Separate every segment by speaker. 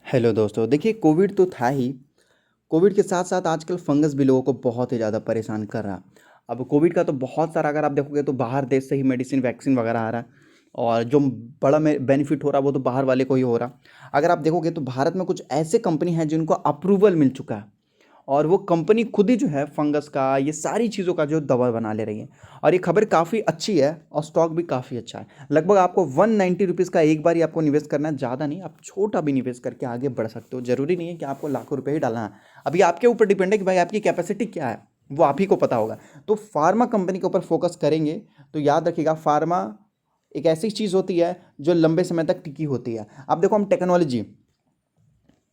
Speaker 1: Hello दोस्तों, देखिए Covid तो था ही। कोविड के साथ-साथ आजकल फंगस भी लोगों को बहुत ही ज़्यादा परेशान कर रहा। अब कोविड का तो बहुत सारा अगर आप देखोगे तो बाहर देश से ही मेडिसिन, वैक्सीन वगैरह आ रहा है और जो बड़ा में बेनिफिट हो रहा है वो तो बाहर वाले को ही हो रहा। अगर आप देखोगे तो भारत में कुछ ऐसे कंपनी हैं जिनको अप्रूवल मिल चुका है और वो कंपनी खुद ही जो है फंगस का ये सारी चीज़ों का जो दवा बना ले रही है और ये खबर काफ़ी अच्छी है और स्टॉक भी काफ़ी अच्छा है। लगभग आपको 190 रुपीज़ का एक बार ही आपको निवेश करना है, ज़्यादा नहीं। आप छोटा भी निवेश करके आगे बढ़ सकते हो। ज़रूरी नहीं है कि आपको लाखों रुपए ही डालना है। अभी आपके ऊपर डिपेंड है कि भाई आपकी कैपेसिटी क्या है, वो आप ही को पता होगा। तो फार्मा कंपनी के ऊपर फोकस करेंगे तो याद रखिएगा, फार्मा एक ऐसी चीज़ होती है जो लंबे समय तक टिकी होती है। अब देखो, हम टेक्नोलॉजी,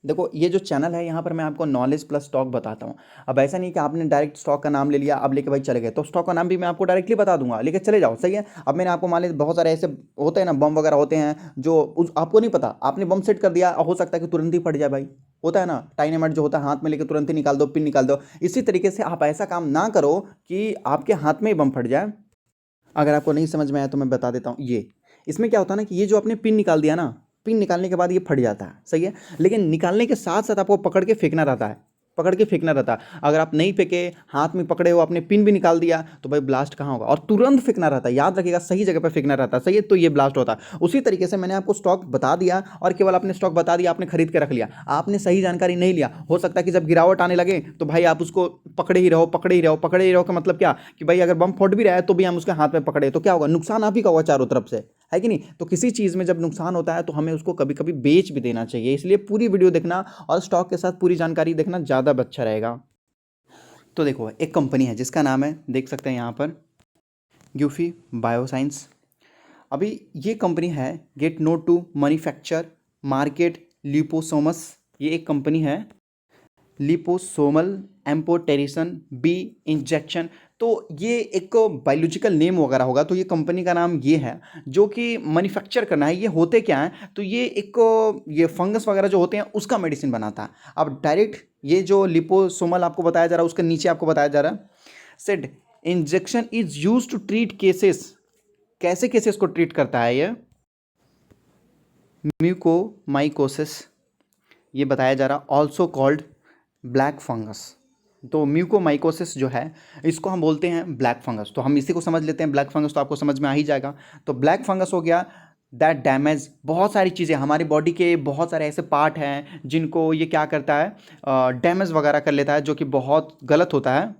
Speaker 1: देखो ये जो चैनल है यहाँ पर मैं आपको नॉलेज प्लस स्टॉक बताता हूँ। अब ऐसा नहीं कि आपने डायरेक्ट स्टॉक का नाम ले लिया, अब लेके भाई चले गए, तो स्टॉक का नाम भी मैं आपको डायरेक्टली बता दूंगा, लेके चले जाओ, सही है। अब मैंने आपको मान लिया बहुत सारे ऐसे होते हैं ना, बम वगैरह होते हैं जो आपको नहीं पता, आपने बम सेट कर दिया, हो सकता है कि तुरंत ही फट जाए भाई। होता है ना, डायनामाइट जो होता है हाथ में लेके तुरंत ही निकाल दो, पिन निकाल दो। इसी तरीके से आप ऐसा काम ना करो कि आपके हाथ में ही बम फट जाए। अगर आपको नहीं समझ में आया तो मैं बता देता हूँ। ये इसमें क्या होता है ना कि ये जो आपने पिन निकाल दिया ना, पिन निकालने के बाद ये फट जाता है, सही है। लेकिन निकालने के साथ साथ आपको पकड़ के फेंकना रहता है, पकड़ के फेंकना रहता है। अगर आप नहीं फेंके, हाथ में पकड़े हो, आपने पिन भी निकाल दिया, तो भाई ब्लास्ट कहाँ होगा। और तुरंत फेंकना रहता है, याद रखिएगा, सही जगह पर फेंकना रहता है, सही है, तो ये ब्लास्ट होता है। उसी तरीके से मैंने आपको स्टॉक बता दिया और केवल आपने स्टॉक बता दिया, आपने खरीद के रख लिया, आपने सही जानकारी नहीं लिया। हो सकता है कि जब गिरावट आने लगे तो भाई आप उसको पकड़े ही रहो, पकड़े ही रहो, पकड़े ही रहो का मतलब क्या कि भाई अगर बम फट भी रहा है तो भी हम उसके हाथ में पकड़े, तो क्या होगा, नुकसान आप ही का होगा चारों तरफ से, है कि नहीं। तो किसी चीज़ में जब नुकसान होता है तो हमें उसको कभी कभी बेच भी देना चाहिए। इसलिए पूरी वीडियो देखना और स्टॉक के साथ पूरी जानकारी देखना ज़्यादा अच्छा रहेगा। तो देखो, एक कंपनी है जिसका नाम है, देख सकते हैं यहाँ पर, ग्यूफी बायोसाइंस। अभी ये कंपनी है get note to manufacture market liposomes. ये एक कंपनी है, लिपोसोमल एम्पोटेरिसन बी इंजेक्शन। तो ये एक बायोलॉजिकल नेम वगैरह होगा, तो ये कंपनी का नाम ये है जो कि मैन्युफैक्चर करना है। ये होते क्या है, तो ये एक ये फंगस वगैरह जो होते हैं उसका मेडिसिन बनाता है। अब डायरेक्ट ये जो लिपोसोमल आपको बताया जा रहा है उसके नीचे आपको बताया जा रहा है, said injection is use to treat cases. कैसे केसेस को ट्रीट करता है ये, म्यूकोमाइकोसिस, ये बताया जा रहा, ऑल्सो कॉल्ड ब्लैक फंगस। तो म्यूकोमाइकोसिस जो है इसको हम बोलते हैं ब्लैक फंगस। तो हम इसी को समझ लेते हैं ब्लैक फंगस, तो आपको समझ में आ ही जाएगा। तो ब्लैक फंगस हो गया दैट डैमेज बहुत सारी चीज़ें, हमारी बॉडी के बहुत सारे ऐसे पार्ट हैं जिनको ये क्या करता है, डैमेज वगैरह कर लेता है, जो कि बहुत गलत होता है।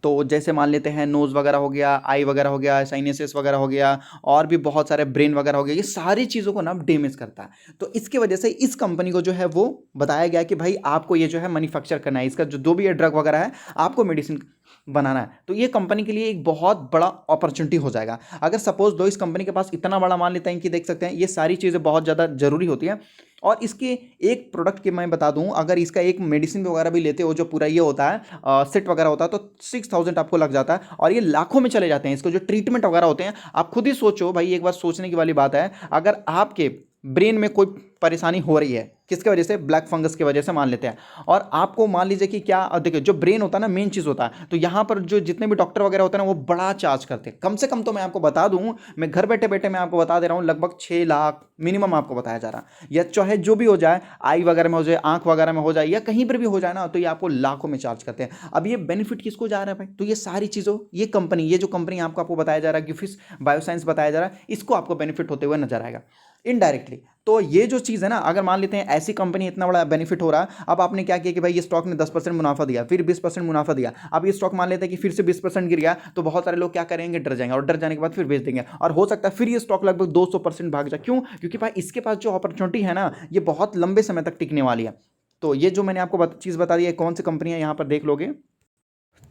Speaker 1: तो जैसे मान लेते हैं नोज़ वगैरह हो गया, आई वगैरह हो गया, साइनसेस वगैरह हो गया, और भी बहुत सारे ब्रेन वगैरह हो गया, ये सारी चीज़ों को ना डैमेज करता है। तो इसकी वजह से इस कंपनी को जो है वो बताया गया कि भाई आपको ये जो है मैन्युफैक्चर करना है, इसका जो भी ये ड्रग वगैरह है आपको मेडिसिन बनाना है। तो ये कंपनी के लिए एक बहुत बड़ा अपॉर्चुनिटी हो जाएगा। अगर सपोज दो इस कंपनी के पास इतना बड़ा, मान लेते हैं कि देख सकते हैं ये सारी चीज़ें बहुत ज़्यादा ज़रूरी होती हैं। और इसके एक प्रोडक्ट के मैं बता दूं, अगर इसका एक मेडिसिन वगैरह भी लेते हो जो पूरा ये होता है सेट वगैरह होता है, तो 6000 आपको लग जाता है और ये लाखों में चले जाते हैं। इसको जो ट्रीटमेंट वगैरह होते हैं, आप खुद ही सोचो भाई, एक बार सोचने की वाली बात है। अगर आपके ब्रेन में कोई परेशानी हो रही है, किसके वजह से, ब्लैक फंगस की वजह से मान लेते हैं, और आपको मान लीजिए कि क्या, देखिए जो ब्रेन होता है ना मेन चीज़ होता है, तो यहाँ पर जो जितने भी डॉक्टर वगैरह होते हैं ना वो बड़ा चार्ज करते हैं। कम से कम तो मैं आपको बता दूं, मैं घर बैठे बैठे मैं आपको बता दे रहा हूँ, लगभग 6 लाख मिनिमम आपको बताया जा रहा है। या चाहे जो भी हो जाए, आई वगैरह में हो जाए, आंख वगैरह में हो जाए, या कहीं पर भी हो जाए ना, तो ये आपको लाखों में चार्ज करते हैं। अब ये बेनिफिट किसको जा रहा है भाई, तो ये सारी चीज़ों, ये कंपनी, ये जो कंपनी आपको बताया जा रहा है गिफिस बायोसाइंस बताया जा रहा है, इसको आपको बेनिफिट होते हुए नजर आएगा इनडायरेक्टली। तो ये जो चीज़ है ना, अगर मान लेते हैं ऐसी कंपनी इतना बड़ा बेनिफिट हो रहा है, अब आपने क्या किया कि भाई ये स्टॉक ने 10% मुनाफा दिया, फिर 20% मुनाफा दिया, अब ये स्टॉक मान लेते हैं कि फिर से 20% गिर गया, तो बहुत सारे लोग क्या करेंगे, डर जाएंगे, और डर जाने के बाद फिर बेच देंगे, और हो सकता है फिर ये स्टॉक लगभग 200% भाग जाए। क्यों, क्योंकि भाई इसके पास जो अपॉर्चुनिटी है ना, ये बहुत लंबे समय तक टिकने वाली है। तो ये जो मैंने आपको चीज़ बता दी है, कौन सी कंपनी है यहाँ पर देख लोगे,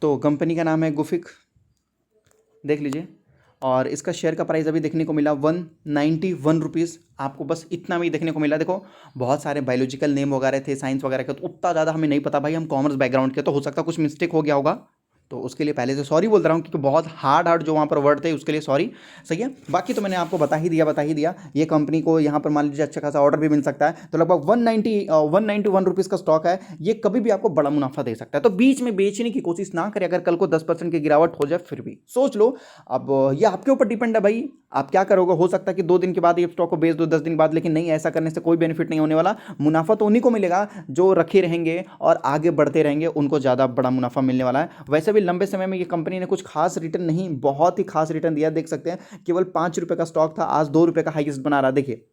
Speaker 1: तो कंपनी का नाम है गुफिक, देख लीजिए। और इसका शेयर का प्राइस अभी देखने को मिला 191 रुपीज़, आपको बस इतना भी देखने को मिला। देखो बहुत सारे बायोलॉजिकल नेम वगैरह थे, साइंस वगैरह के, तो उतना ज़्यादा हमें नहीं पता भाई, हम कॉमर्स बैकग्राउंड के, तो हो सकता है कुछ मिस्टेक हो गया होगा, तो उसके लिए पहले से सॉरी बोल रहा हूँ, क्योंकि बहुत हार्ड जो वहाँ पर वर्ड थे उसके लिए सॉरी। सही है, बाकी तो मैंने आपको बता ही दिया। ये कंपनी को यहाँ पर मान लीजिए अच्छा खासा ऑर्डर भी मिल सकता है, तो लगभग 191 रुपीज़ का स्टॉक है, ये कभी भी आपको बड़ा मुनाफा दे सकता है। तो बीच में बेचने की कोशिश ना करें, अगर कल को 10% की गिरावट हो जाए फिर भी सोच लो। अब ये आपके ऊपर डिपेंड है भाई, आप क्या करोगे। हो सकता है कि 2 दिन के बाद ये स्टॉक को बेच दो, 10 दिन बाद, लेकिन नहीं, ऐसा करने से कोई बेनिफिट नहीं होने वाला। मुनाफा तो उन्हीं को मिलेगा जो रखे रहेंगे और आगे बढ़ते रहेंगे, उनको ज़्यादा बड़ा मुनाफा मिलने वाला है। वैसे भी लंबे समय में ये कंपनी ने कुछ खास रिटर्न नहीं, बहुत ही खास रिटर्न दिया, देख सकते हैं। केवल 5 रुपये का स्टॉक था, आज 2 रुपये का हाईएस्ट बना रहा है। देखिए,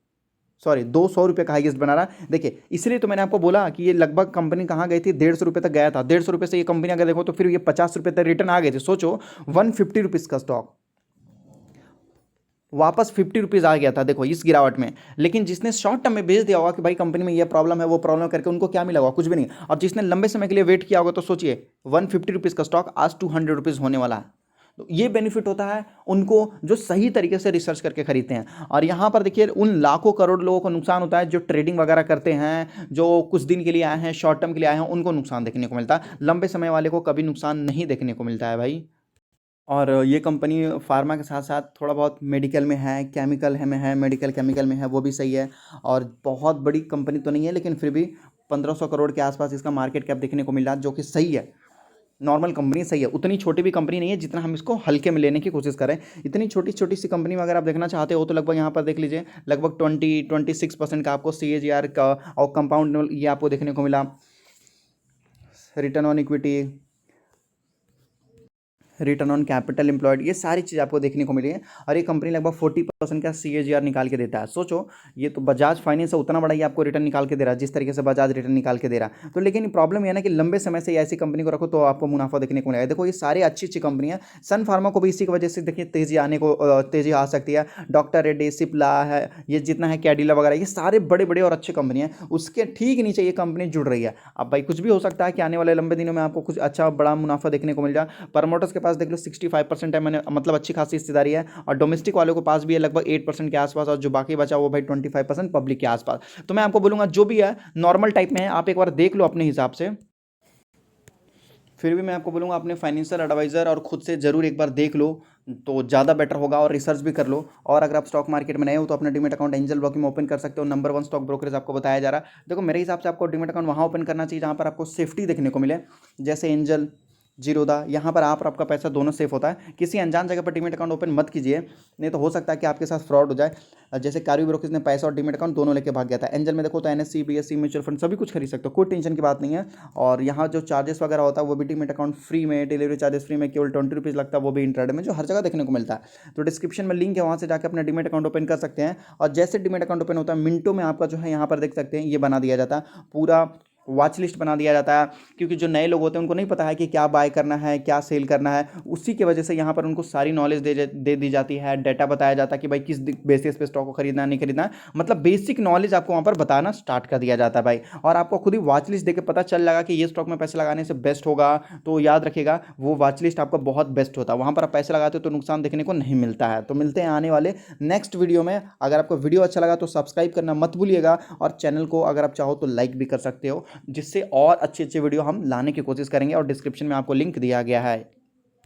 Speaker 1: सॉरी, 200 रुपये का हाईएस्ट बना रहा है। देखिए, इसलिए तो मैंने आपको बोला कि ये लगभग कंपनी कहाँ गई थी, 150 रुपये तक गया था। 150 रुपये से ये कंपनी अगर देखो तो फिर ये 50 रुपये तक रिटर्न आ गए थे। सोचो, 150 रुपीज़ का स्टॉक वापस 50 रुपीज़ आ गया था, देखो इस गिरावट में। लेकिन जिसने शॉर्ट टर्म में बेच दिया होगा कि भाई कंपनी में ये प्रॉब्लम है वो प्रॉब्लम करके, उनको क्या मिला होगा, कुछ भी नहीं। और जिसने लंबे समय के लिए वेट किया होगा, तो सोचिए 150 रुपीज़ का स्टॉक आज 200 रुपीज़ होने वाला है। तो ये बेनिफिट होता है उनको जो सही तरीके से रिसर्च करके खरीदते हैं। और यहाँ पर देखिए, उन लाखों करोड़ लोगों को नुकसान होता है जो ट्रेडिंग वगैरह करते हैं, जो कुछ दिन के लिए आए हैं, शॉर्ट टर्म के लिए आए हैं, उनको नुकसान देखने को मिलता है। लंबे समय वाले को कभी नुकसान नहीं देखने को मिलता है भाई। और ये कंपनी फार्मा के साथ साथ थोड़ा बहुत मेडिकल में है, केमिकल है में है, मेडिकल केमिकल में है, वो भी सही है। और बहुत बड़ी कंपनी तो नहीं है, लेकिन फिर भी 1500 करोड़ के आसपास इसका मार्केट कैप देखने को मिल रहा है, जो कि सही है। नॉर्मल कंपनी सही है, उतनी छोटी भी कंपनी नहीं है जितना हम इसको हल्के में लेने की कोशिश करें। इतनी छोटी छोटी सी कंपनी में अगर आप देखना चाहते हो तो लगभग यहाँ पर देख लीजिए, लगभग 20-26% का आपको CAGR का और कंपाउंड ये आपको देखने को मिला। Return on equity, return on capital employed, ये सारी चीज़ आपको देखने को मिली है। और ये कंपनी लगभग 40% का CAGR निकाल के देता है। सोचो, ये तो बजाज फाइनेंस है, उतना बड़ा ही आपको रिटर्न निकाल के दे रहा है जिस तरीके से बजाज रिटर्न निकाल के दे रहा है। तो लेकिन प्रॉब्लम यह है ना कि लंबे समय से ऐसी कंपनी को रखो तो आपको मुनाफा देखने को मिलेगा। देखो, ये सारी अच्छी अच्छी कंपनियाँ, सन फार्मा को भी इसी की वजह से देखिए तेज़ी आ सकती है। डॉक्टर रेड्डी, सिप्ला है, ये जितना है कैडिला वगैरह, ये सारे बड़े बड़े और अच्छे कंपनी हैं। उसके ठीक नीचे ये कंपनी जुड़ रही है। अब भाई कुछ भी हो सकता है कि आने वाले लंबे दिनों में आपको कुछ अच्छा बड़ा मुनाफा देखने को मिल जाए। प्रमोटर्स के पास देख लो 65% है, मैंने मतलब अच्छी खासी हिस्सेदारी है। और डोमेस्टिक वालों के पास भी है लगभग 8% के आसपास, और जो बाकी बचा वो भाई 25% पब्लिक के आसपास। तो मैं आपको बोलूंगा जो भी है नॉर्मल टाइप में है, आप एक बार देख लो अपने हिसाब से। फिर भी मैं आपको बोलूँगा अपने फाइनेंशियल एडवाइज़र और खुद से ज़रूर एक बार देख लो, तो ज़्यादा बेटर होगा। और रिसर्च भी कर लो। और अगर आप स्टॉक मार्केट में नए हो तो अपना डीमेट अकाउंट एंजल ब्रोकिंग में ओपन कर सकते हो। नंबर 1 स्टॉक ब्रोकरेज आपको बताया जा रहा है। देखो, मेरे हिसाब से आपको डीमेट अकाउंट वहाँ ओपन करना चाहिए जहाँ पर आपको सेफ्टी देखने को मिले, जैसे एंजल, जीरोदा। यहाँ पर आप और आपका पैसा दोनों सेफ होता है। किसी अनजान जगह पर डीमेट अकाउंट ओपन मत कीजिए, नहीं तो हो सकता है कि आपके साथ फ्रॉड हो जाए। जैसे कार्य ब्रोकरेज ने पैसा और डीमेट अकाउंट दोनों लेके भाग गया था। एंजल में देखो तो NSE, BSE, म्यूचुअल फंड सभी कुछ खरीद सकते हो, कोई टेंशन की बात नहीं है। और यहाँ जो चार्जेस वगैरह होता है वो भी डीमेट अकाउंट फ्री में, डिलीवरी चार्जेस फ्री में, केवल 20 रुपीज़ लगता है, वो भी इंट्राडे में, जो हर जगह देखने को मिलता है। तो डिस्क्रिप्शन में लिंक है, वहाँ से जाकर अपना डीमेट अकाउंट ओपन कर सकते हैं। और जैसे डीमेट अकाउंट ओपन होता है, मिनटों में आपका जो है यहाँ पर देख सकते हैं ये बना दिया जाता है, पूरा वॉच लिस्ट बना दिया जाता है। क्योंकि जो नए लोग होते हैं उनको नहीं पता है कि क्या बाय करना है, क्या सेल करना है। उसी की वजह से यहाँ पर उनको सारी नॉलेज दे दी जाती है, डाटा बताया जाता है कि भाई किस बेसिस पे स्टॉक को खरीदना नहीं खरीदना है। मतलब बेसिक नॉलेज आपको वहाँ पर बताना स्टार्ट कर दिया जाता है भाई। और आपको खुद ही वॉच लिस्ट देकर पता चल लगा कि ये स्टॉक में पैसे लगाने से बेस्ट होगा। तो याद रखिएगा, वो वॉच लिस्ट आपका बहुत बेस्ट होता है। वहाँ पर आप पैसे लगाते हो तो नुकसान देखने को नहीं मिलता है। तो मिलते हैं आने वाले नेक्स्ट वीडियो में। अगर आपको वीडियो अच्छा लगा तो सब्सक्राइब करना मत भूलिएगा, और चैनल को अगर आप चाहो तो लाइक भी कर सकते हो, जिससे और अच्छे अच्छे वीडियो हम लाने की कोशिश करेंगे। और डिस्क्रिप्शन में आपको लिंक दिया गया है।